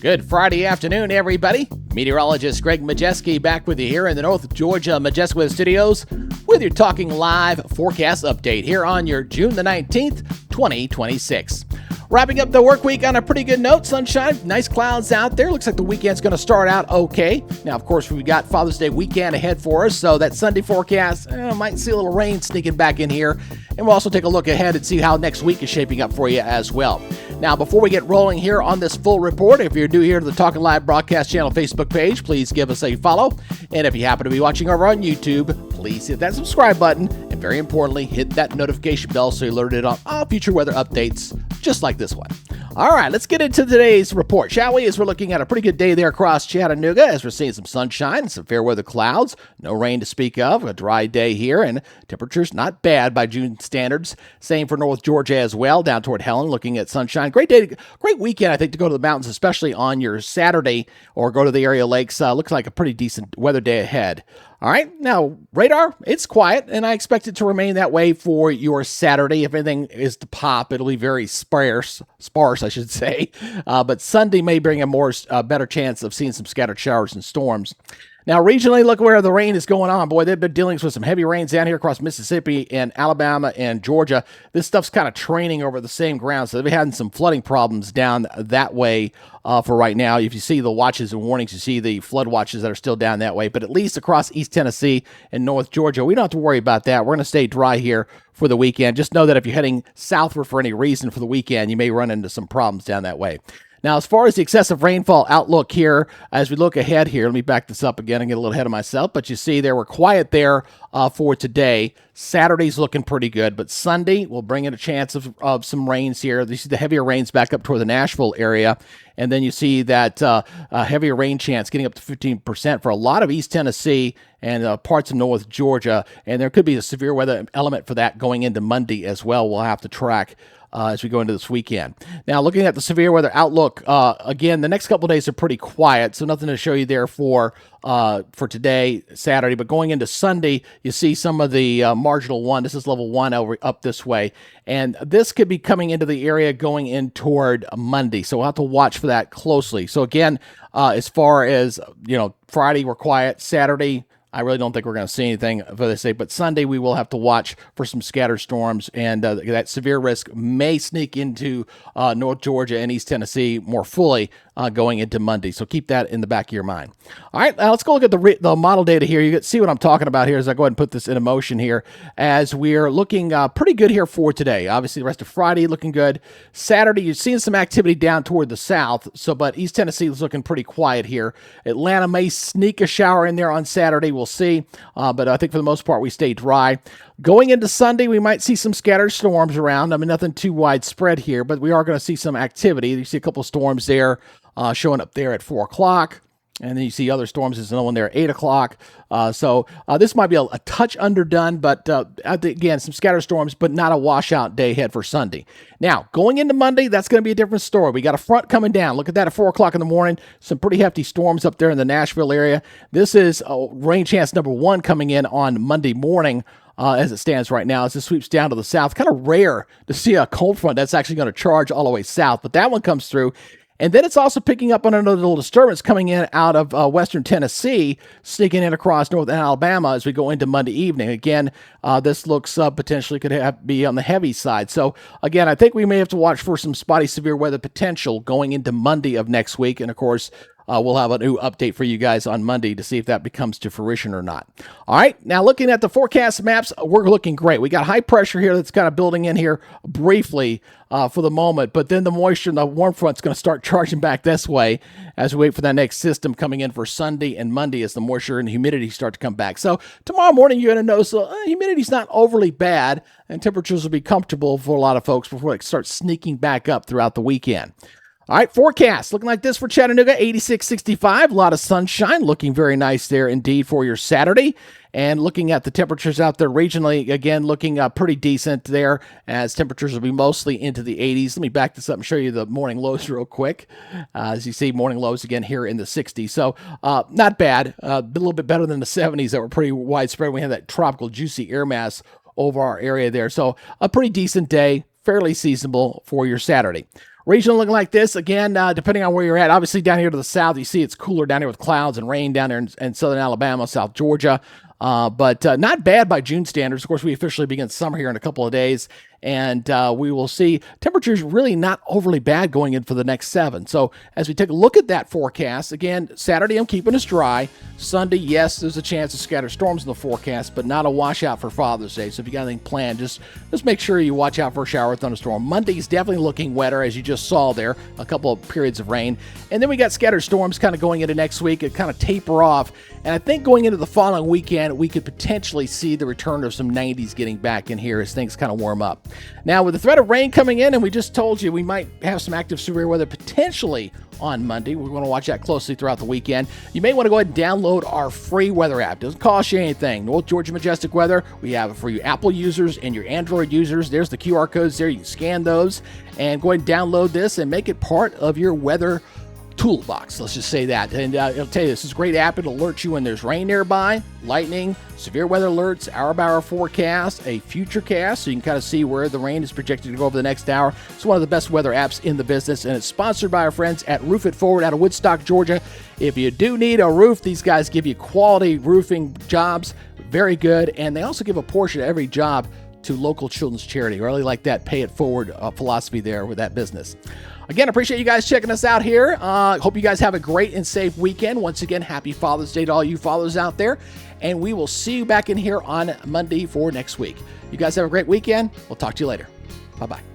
Good Friday afternoon, everybody. Meteorologist Greg Majestic back with you here in the North Georgia Majestic Studios with your Talking Live forecast update here on your June the 19th, 2026. Wrapping up the work week on a pretty good note. Sunshine, nice clouds out there. Looks like the weekend's going to start out okay. Now, of course, we've got Father's Day weekend ahead for us, so that Sunday forecast might see a little rain sneaking back in here. And we'll also take a look ahead and see how next week is shaping up for you as well. Now, before we get rolling here on this full report, if you're new here to the Talking Live Broadcast Channel Facebook page, please give us a follow. And if you happen to be watching over on YouTube, please hit that subscribe button. And very importantly, hit that notification bell so you're alerted on all future weather updates, just like this one. All right, let's get into today's report, shall we? As we're looking at a pretty good day there across Chattanooga, as we're seeing some sunshine, some fair weather clouds, no rain to speak of, a dry day here, and temperatures not bad by June standards. Same for North Georgia as well, down toward Helen, looking at sunshine. Great day, great weekend, I think, to go to the mountains, especially on your Saturday, or go to the area lakes. Looks like a pretty decent weather day ahead. All right, now radar, it's quiet, and I expect it to remain that way for your Saturday. If anything is to pop, it'll be very sparse, I should say. But Sunday may bring a better chance of seeing some scattered showers and storms. Now, regionally, look where the rain is going on. Boy, they've been dealing with some heavy rains down here across Mississippi and Alabama and Georgia. This stuff's kind of training over the same ground, so they've had some flooding problems down that way for right now. If you see the watches and warnings, you see the flood watches that are still down that way. But at least across East Tennessee and North Georgia, we don't have to worry about that. We're going to stay dry here for the weekend. Just know that if you're heading southward for any reason for the weekend, you may run into some problems down that way. Now, as far as the excessive rainfall outlook here, as we look ahead here, let me back this up again and get a little ahead of myself. But you see there, we're quiet there for today. Saturday's looking pretty good, but Sunday will bring in a chance of some rains here. You see the heavier rains back up toward the Nashville area. And then you see that heavier rain chance getting up to 15% for a lot of East Tennessee and parts of North Georgia. And there could be a severe weather element for that going into Monday as well. We'll have to track as we go into this weekend. Now, looking at the severe weather outlook, again, the next couple of days are pretty quiet, so nothing to show you there for today, Saturday. But going into Sunday, you see some of the marginal one. This is level 1 over up this way, and this could be coming into the area going in toward Monday. So we'll have to watch for that closely. So again, as far as Friday we're quiet. Saturday, I really don't think we're going to see anything for this day, but Sunday we will have to watch for some scattered storms, and that severe risk may sneak into North Georgia and East Tennessee more fully going into Monday. So keep that in the back of your mind. All right, now let's go look at the model data here. You can see what I'm talking about here as I go ahead and put this into motion here, as we're looking pretty good here for today. Obviously, the rest of Friday looking good. Saturday, you're seeing some activity down toward the south, but East Tennessee is looking pretty quiet here. Atlanta may sneak a shower in there on Saturday. We'll see, but I think for the most part, we stay dry. Going into Sunday, we might see some scattered storms around. I mean, nothing too widespread here, but we are going to see some activity. You see a couple of storms there showing up there at 4 o'clock. And then you see other storms. There's another one there at 8 o'clock. So this might be a touch underdone, but again, some scattered storms, but not a washout day ahead for Sunday. Now, going into Monday, that's going to be a different story. We got a front coming down. Look at that at 4 o'clock in the morning. Some pretty hefty storms up there in the Nashville area. This is rain chance number 1 coming in on Monday morning. As it stands right now, as it sweeps down to the south. Kind of rare to see a cold front that's actually going to charge all the way south, but that one comes through. And then it's also picking up on another little disturbance coming in out of western Tennessee, sneaking in across northern Alabama as we go into Monday evening. Again, this looks potentially could be on the heavy side. So again, I think we may have to watch for some spotty severe weather potential going into Monday of next week. And of course, we'll have a new update for you guys on Monday to see if that becomes to fruition or not. All right, now looking at the forecast maps, we're looking great. We got high pressure here that's kind of building in here briefly for the moment, but then the moisture and the warm front's going to start charging back this way as we wait for that next system coming in for Sunday and Monday as the moisture and humidity start to come back. So tomorrow morning, you're going to notice humidity's not overly bad, and temperatures will be comfortable for a lot of folks before it starts sneaking back up throughout the weekend. All right, forecast looking like this for Chattanooga, 86-65, a lot of sunshine, looking very nice there indeed for your Saturday. And looking at the temperatures out there regionally, again, looking pretty decent there as temperatures will be mostly into the 80s. Let me back this up and show you the morning lows real quick. As you see, morning lows again here in the 60s. So not bad, a little bit better than the 70s that were pretty widespread. We had that tropical juicy air mass over our area there. So a pretty decent day. Fairly seasonable for your Saturday. Region looking like this again, depending on where you're at. Obviously, down here to the south, you see it's cooler down here with clouds and rain down there in southern Alabama, South Georgia. But not bad by June standards. Of course, we officially begin summer here in a couple of days, and we will see temperatures really not overly bad going in for the next 7. So as we take a look at that forecast, again, Saturday I'm keeping us dry. Sunday, yes, there's a chance of scattered storms in the forecast, but not a washout for Father's Day. So if you got anything planned, just make sure you watch out for a shower or thunderstorm. Monday's definitely looking wetter, as you just saw there, a couple of periods of rain. And then we got scattered storms kind of going into next week. It kind of taper off. And I think going into the following weekend, we could potentially see the return of some 90s getting back in here as things kind of warm up. Now, with the threat of rain coming in, and we just told you we might have some active severe weather potentially on Monday. We're going to watch that closely throughout the weekend. You may want to go ahead and download our free weather app. Doesn't cost you anything. North Georgia Majestic Weather. We have it for you Apple users and your Android users. There's the QR codes there. You can scan those and go ahead and download this and make it part of your weather toolbox. Let's just say that. And it'll tell you this is a great app. It'll alert you when there's rain nearby, lightning, severe weather alerts, hour-by-hour forecast, a future cast, so you can kind of see where the rain is projected to go over the next hour. It's one of the best weather apps in the business, and it's sponsored by our friends at Roof It Forward out of Woodstock, Georgia. If you do need a roof, these guys give you quality roofing jobs. Very good. And they also give a portion of every job to local children's charity. I really like that pay it forward philosophy there with that business. Again, appreciate you guys checking us out here. Hope you guys have a great and safe weekend. Once again, happy Father's Day to all you fathers out there. And we will see you back in here on Monday for next week. You guys have a great weekend. We'll talk to you later. Bye-bye.